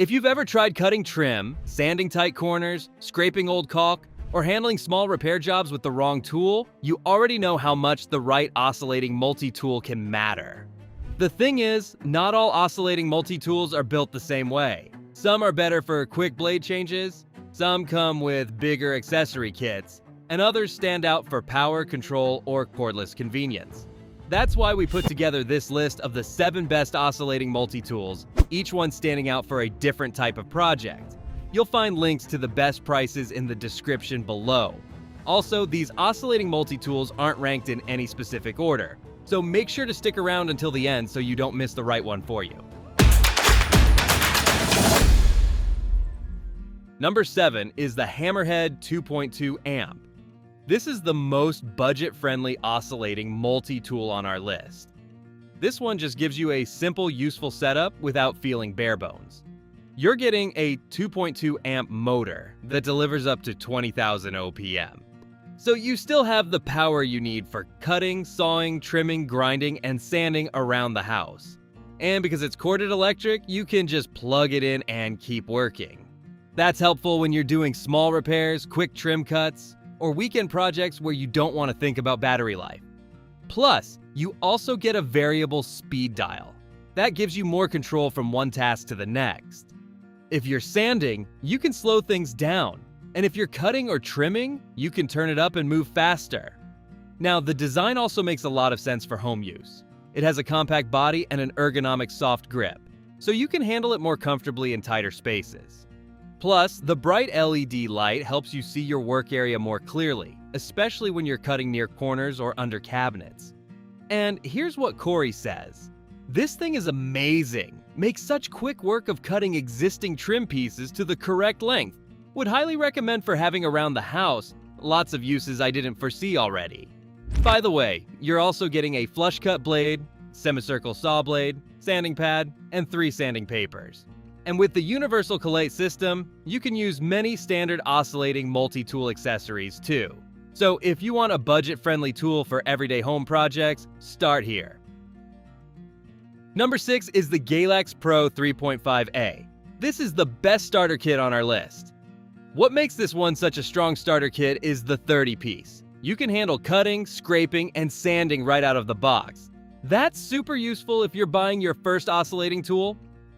If you've ever tried cutting trim, sanding tight corners, scraping old caulk, or handling small repair jobs with the wrong tool, you already know how much the right oscillating multi-tool can matter. The thing is, not all oscillating multi-tools are built the same way. Some are better for quick blade changes, some come with bigger accessory kits, and others stand out for power, control, or cordless convenience. That's why we put together this list of the 7 best oscillating multi-tools, each one standing out for a different type of project. You'll find links to the best prices in the description below. Also, these oscillating multi-tools aren't ranked in any specific order, so make sure to stick around until the end so you don't miss the right one for you. Number 7 is the Hammerhead 2.2 amp. This is the most budget-friendly oscillating multi-tool on our list. This one just gives you a simple, useful setup without feeling bare bones. You're getting a 2.2 amp motor that delivers up to 20,000 OPM. So you still have the power you need for cutting, sawing, trimming, grinding, and sanding around the house. And because it's corded electric, you can just plug it in and keep working. That's helpful when you're doing small repairs, quick trim cuts, or weekend projects where you don't want to think about battery life. Plus, you also get a variable speed dial. That gives you more control from one task to the next. If you're sanding, you can slow things down. And if you're cutting or trimming, you can turn it up and move faster. Now, the design also makes a lot of sense for home use. It has a compact body and an ergonomic soft grip, so you can handle it more comfortably in tighter spaces. Plus, the bright LED light helps you see your work area more clearly, especially when you're cutting near corners or under cabinets. And here's what Corey says. This thing is amazing. Makes such quick work of cutting existing trim pieces to the correct length. Would highly recommend for having around the house. Lots of uses I didn't foresee already. By the way, you're also getting a flush cut blade, semicircle saw blade, sanding pad, and 3 sanding papers. And with the universal collate system, you can use many standard oscillating multi-tool accessories too. So if you want a budget-friendly tool for everyday home projects, start here. Number 6 is the Galax Pro 3.5A. This is the best starter kit on our list. What makes this one such a strong starter kit is the 30-piece. You can handle cutting, scraping, and sanding right out of the box. That's super useful if you're buying your first oscillating tool.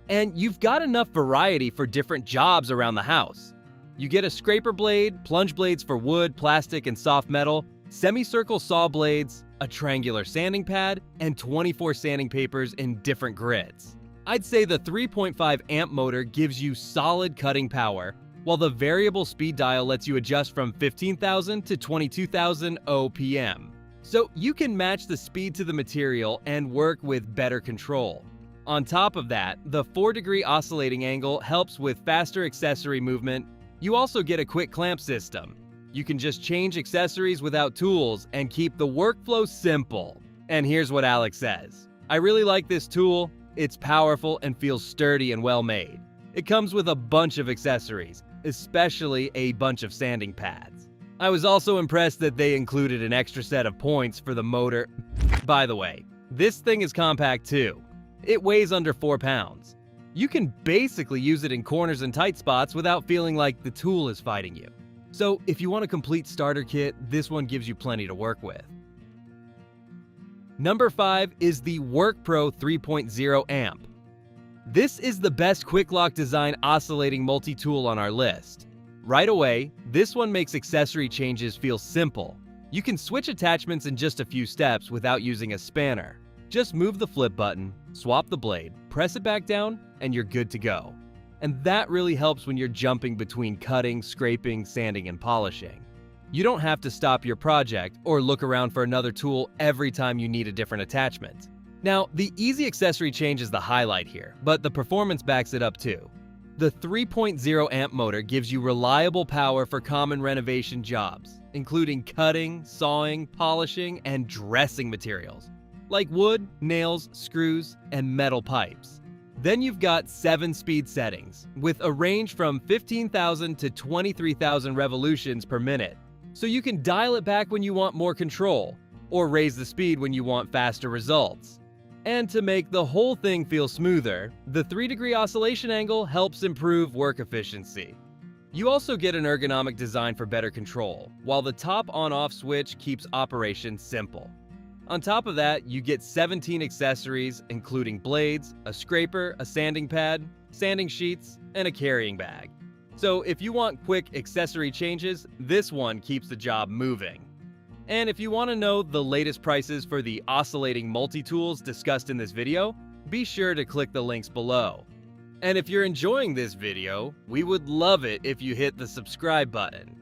And you've got enough variety for different jobs around the house. You get a scraper blade, plunge blades for wood, plastic, and soft metal, semicircle saw blades, a triangular sanding pad, and 24 sanding papers in different grids. I'd say the 3.5 amp motor gives you solid cutting power, while the variable speed dial lets you adjust from 15,000 to 22,000 OPM. So you can match the speed to the material and work with better control. On top of that, the 4-degree oscillating angle helps with faster accessory movement. You also get a quick clamp system. You can just change accessories without tools and keep the workflow simple. And here's what Alex says. I really like this tool. It's powerful and feels sturdy and well made. It comes with a bunch of accessories, especially a bunch of sanding pads. I was also impressed that they included an extra set of points for the motor. By the way, this thing is compact too. It weighs under 4 pounds. You can basically use it in corners and tight spots without feeling like the tool is fighting you. So if you want a complete starter kit, this one gives you plenty to work with. Number 5 is the WorkPro 3.0 amp. This is the best quick lock design oscillating multi-tool on our list. Right away, this one makes accessory changes feel simple. You can switch attachments in just a few steps without using a spanner. Just move the flip button, swap the blade, press it back down, and you're good to go. And that really helps when you're jumping between cutting, scraping, sanding, and polishing. You don't have to stop your project or look around for another tool every time you need a different attachment. Now, the easy accessory change is the highlight here, but the performance backs it up too. The 3.0 amp motor gives you reliable power for common renovation jobs, including cutting, sawing, polishing, and dressing materials, like wood, nails, screws, and metal pipes. Then you've got 7 speed settings, with a range from 15,000 to 23,000 revolutions per minute, so you can dial it back when you want more control, or raise the speed when you want faster results. And to make the whole thing feel smoother, the 3-degree oscillation angle helps improve work efficiency. You also get an ergonomic design for better control, while the top on-off switch keeps operation simple. On top of that, you get 17 accessories, including blades, a scraper, a sanding pad, sanding sheets, and a carrying bag. So if you want quick accessory changes, this one keeps the job moving. And if you want to know the latest prices for the oscillating multi-tools discussed in this video, be sure to click the links below. And if you're enjoying this video, we would love it if you hit the subscribe button.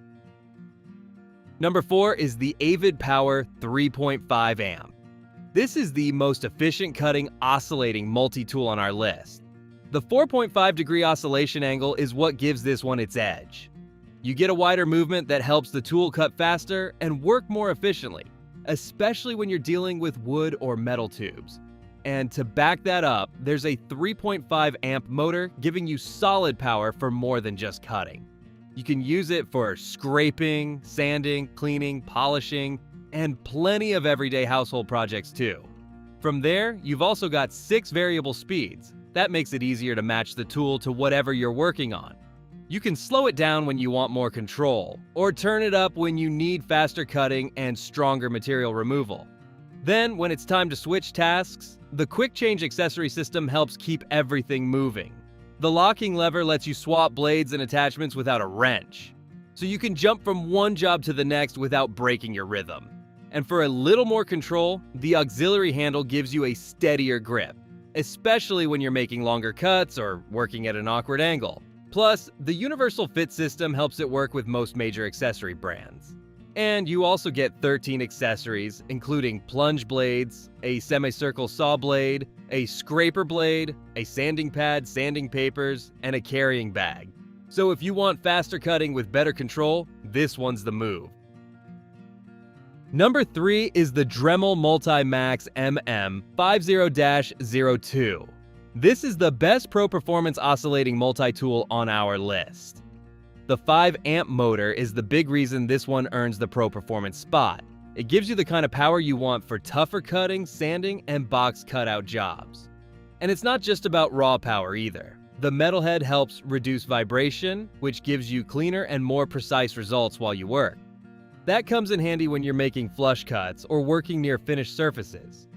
Number 4 is the Avid Power 3.5 amp. This is the most efficient cutting oscillating multi-tool on our list. The 4.5 degree oscillation angle is what gives this one its edge. You get a wider movement that helps the tool cut faster and work more efficiently, especially when you're dealing with wood or metal tubes. And to back that up, there's a 3.5 amp motor giving you solid power for more than just cutting. You can use it for scraping, sanding, cleaning, polishing, and plenty of everyday household projects too. From there, you've also got 6 variable speeds. That makes it easier to match the tool to whatever you're working on. You can slow it down when you want more control, or turn it up when you need faster cutting and stronger material removal. Then, when it's time to switch tasks, the Quick Change accessory system helps keep everything moving. The locking lever lets you swap blades and attachments without a wrench, so you can jump from one job to the next without breaking your rhythm. And for a little more control, the auxiliary handle gives you a steadier grip, especially when you're making longer cuts or working at an awkward angle. Plus, the universal fit system helps it work with most major accessory brands. And you also get 13 accessories, including plunge blades, a semicircle saw blade, a scraper blade, a sanding pad, sanding papers, and a carrying bag. So if you want faster cutting with better control, this one's the move. Number 3 is the Dremel Multi-Max MM50-02. This is the best pro performance oscillating multi-tool on our list. The 5 amp motor is the big reason this one earns the pro performance spot. It gives you the kind of power you want for tougher cutting, sanding, and box cutout jobs. And it's not just about raw power either. The metal head helps reduce vibration, which gives you cleaner and more precise results while you work. That comes in handy when you're making flush cuts or working near finished surfaces.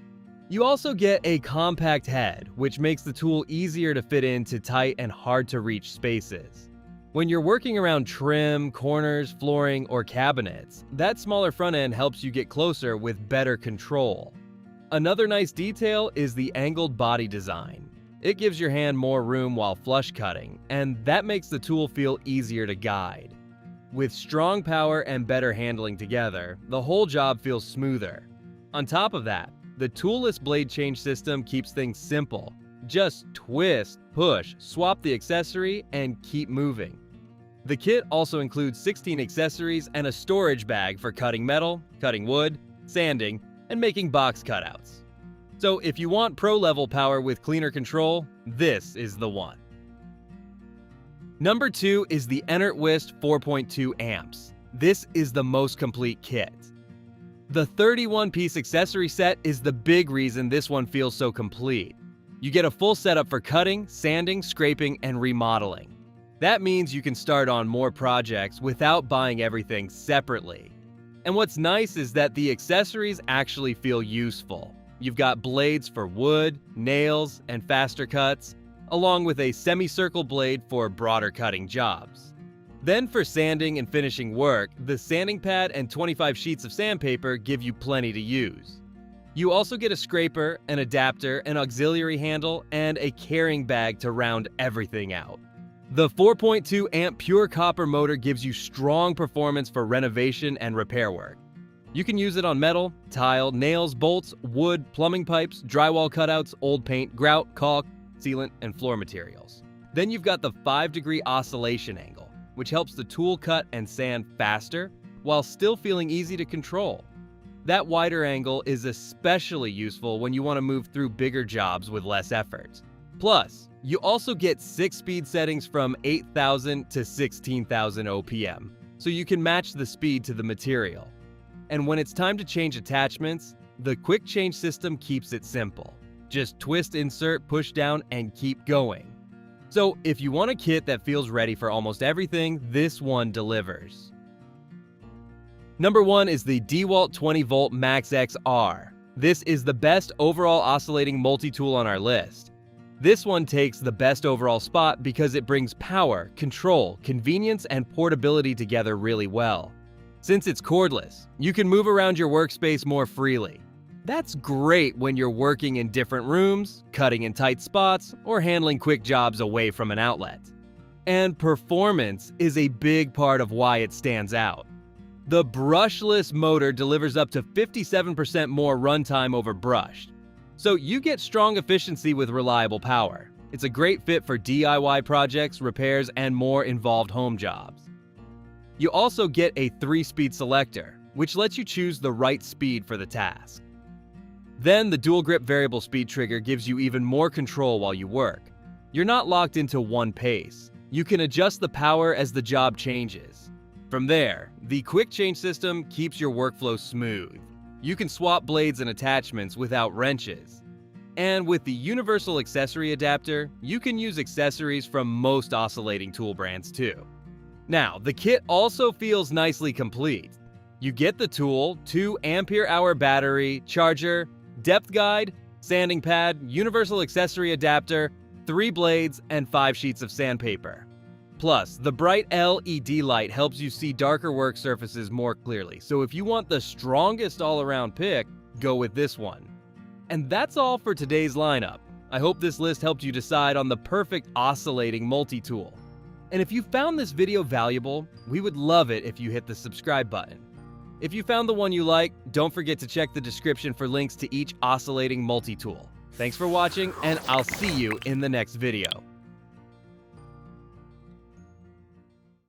You also get a compact head, which makes the tool easier to fit into tight and hard to reach spaces. When you're working around trim, corners, flooring, or cabinets, that smaller front end helps you get closer with better control. Another nice detail is the angled body design. It gives your hand more room while flush cutting, and that makes the tool feel easier to guide. With strong power and better handling together, the whole job feels smoother. On top of that, the toolless blade change system keeps things simple. Just twist, push, swap the accessory, and keep moving. The kit also includes 16 accessories and a storage bag for cutting metal, cutting wood, sanding, and making box cutouts. So if you want pro-level power with cleaner control, this is the one. Number 2 is the Enertwist 4.2 amps. This is the most complete kit. The 31-piece accessory set is the big reason this one feels so complete. You get a full setup for cutting, sanding, scraping, and remodeling. That means you can start on more projects without buying everything separately. And what's nice is that the accessories actually feel useful. You've got blades for wood, nails, and faster cuts, along with a semicircle blade for broader cutting jobs. Then for sanding and finishing work, the sanding pad and 25 sheets of sandpaper give you plenty to use. You also get a scraper, an adapter, an auxiliary handle, and a carrying bag to round everything out. The 4.2 amp pure copper motor gives you strong performance for renovation and repair work. You can use it on metal, tile, nails, bolts, wood, plumbing pipes, drywall cutouts, old paint, grout, caulk, sealant, and floor materials. Then you've got the 5-degree oscillation angle, which helps the tool cut and sand faster while still feeling easy to control. That wider angle is especially useful when you want to move through bigger jobs with less effort. Plus, you also get 6 speed settings from 8,000 to 16,000 OPM, so you can match the speed to the material. And when it's time to change attachments, the quick change system keeps it simple. Just twist, insert, push down, and keep going. So if you want a kit that feels ready for almost everything, this one delivers. Number 1 is the DeWalt 20V Max XR. This is the best overall oscillating multi-tool on our list. This one takes the best overall spot because it brings power, control, convenience, and portability together really well. Since it's cordless, you can move around your workspace more freely. That's great when you're working in different rooms, cutting in tight spots, or handling quick jobs away from an outlet. And performance is a big part of why it stands out. The brushless motor delivers up to 57% more runtime over brushed, so you get strong efficiency with reliable power. It's a great fit for DIY projects, repairs, and more involved home jobs. You also get a 3-speed selector, which lets you choose the right speed for the task. Then the dual grip variable speed trigger gives you even more control while you work. You're not locked into one pace. You can adjust the power as the job changes. From there, the quick change system keeps your workflow smooth. You can swap blades and attachments without wrenches. And with the universal accessory adapter, you can use accessories from most oscillating tool brands too. Now, the kit also feels nicely complete. You get the tool, 2 ampere-hour battery, charger, depth guide, sanding pad, universal accessory adapter, 3 blades, and 5 sheets of sandpaper. Plus, the bright LED light helps you see darker work surfaces more clearly, so if you want the strongest all-around pick, go with this one. And that's all for today's lineup. I hope this list helped you decide on the perfect oscillating multi-tool. And if you found this video valuable, we would love it if you hit the subscribe button. If you found the one you like, don't forget to check the description for links to each oscillating multi-tool. Thanks for watching, and I'll see you in the next video.